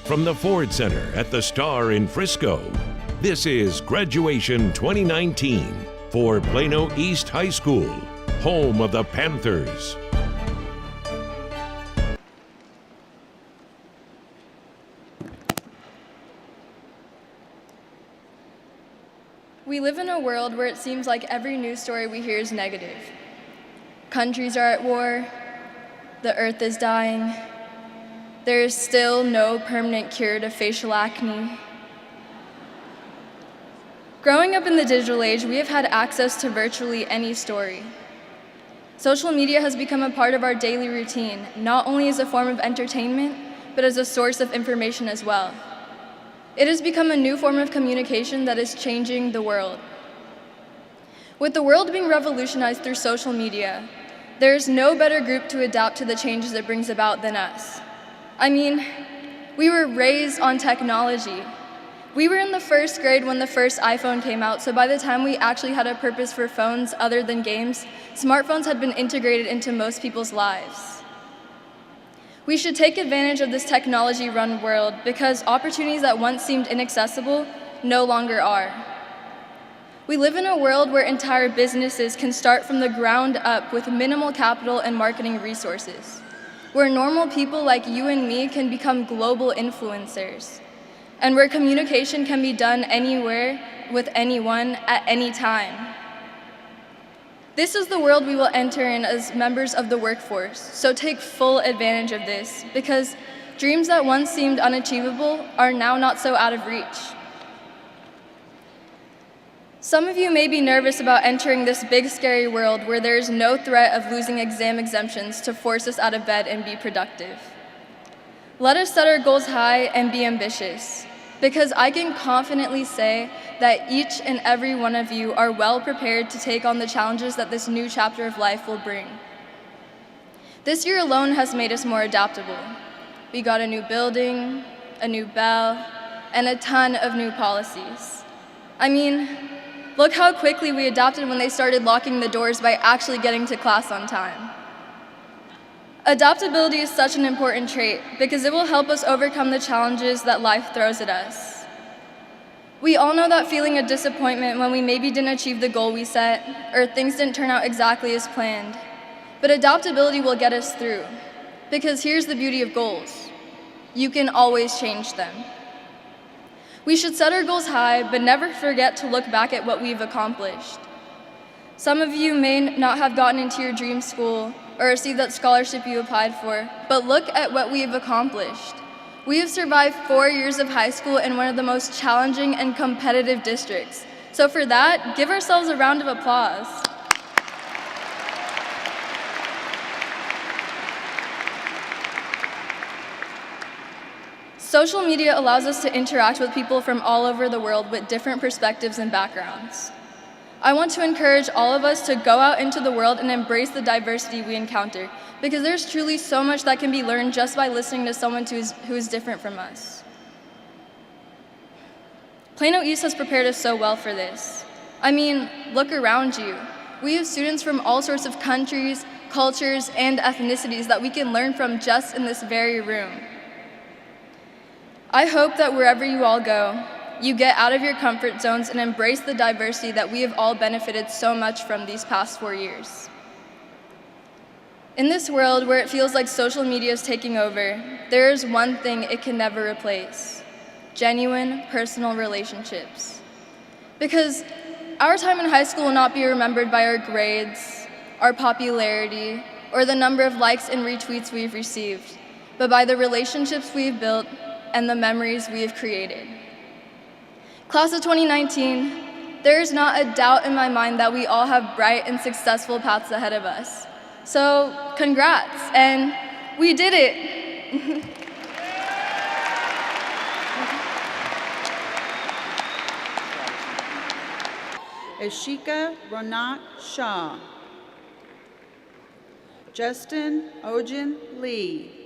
From the Ford Center at the Star in Frisco, this is Graduation 2019 for Plano East High School, home of the Panthers. We live in a world where it seems like every news story we hear is negative. Countries are at war, the earth is dying, there is still no permanent cure to facial acne. Growing up in the digital age, we have had access to virtually any story. Social media has become a part of our daily routine, not only as a form of entertainment, but as a source of information as well. It has become a new form of communication that is changing the world. With the world being revolutionized through social media, there is no better group to adapt to the changes it brings about than us. I mean, we were raised on technology. We were in the first grade when the first iPhone came out, so by the time we actually had a purpose for phones other than games, smartphones had been integrated into most people's lives. We should take advantage of this technology-run world because opportunities that once seemed inaccessible no longer are. We live in a world where entire businesses can start from the ground up with minimal capital and marketing resources, where normal people like you and me can become global influencers, and where communication can be done anywhere with anyone at any time. This is the world we will enter in as members of the workforce, so take full advantage of this, because dreams that once seemed unachievable are now not so out of reach. Some of you may be nervous about entering this big, scary world where there is no threat of losing exam exemptions to force us out of bed and be productive. Let us set our goals high and be ambitious, because I can confidently say that each and every one of you are well prepared to take on the challenges that this new chapter of life will bring. This year alone has made us more adaptable. We got a new building, a new bell, and a ton of new policies. I mean, look how quickly we adapted when they started locking the doors by actually getting to class on time. Adaptability is such an important trait because it will help us overcome the challenges that life throws at us. We all know that feeling of disappointment when we maybe didn't achieve the goal we set or things didn't turn out exactly as planned. But adaptability will get us through, because here's the beauty of goals. You can always change them. We should set our goals high, but never forget to look back at what we've accomplished. Some of you may not have gotten into your dream school or received that scholarship you applied for, but look at what we have accomplished. We have survived 4 years of high school in one of the most challenging and competitive districts. So for that, give ourselves a round of applause. Social media allows us to interact with people from all over the world with different perspectives and backgrounds. I want to encourage all of us to go out into the world and embrace the diversity we encounter, because there's truly so much that can be learned just by listening to someone who is different from us. Plano East has prepared us so well for this. I mean, look around you. We have students from all sorts of countries, cultures, and ethnicities that we can learn from just in this very room. I hope that wherever you all go, you get out of your comfort zones and embrace the diversity that we have all benefited so much from these past 4 years. In this world where it feels like social media is taking over, there is one thing it can never replace: genuine personal relationships. Because our time in high school will not be remembered by our grades, our popularity, or the number of likes and retweets we've received, but by the relationships we've built and the memories we have created. Class of 2019, there is not a doubt in my mind that we all have bright and successful paths ahead of us. So, congrats, and we did it! Ishika Shah. Justin Ojin Lee.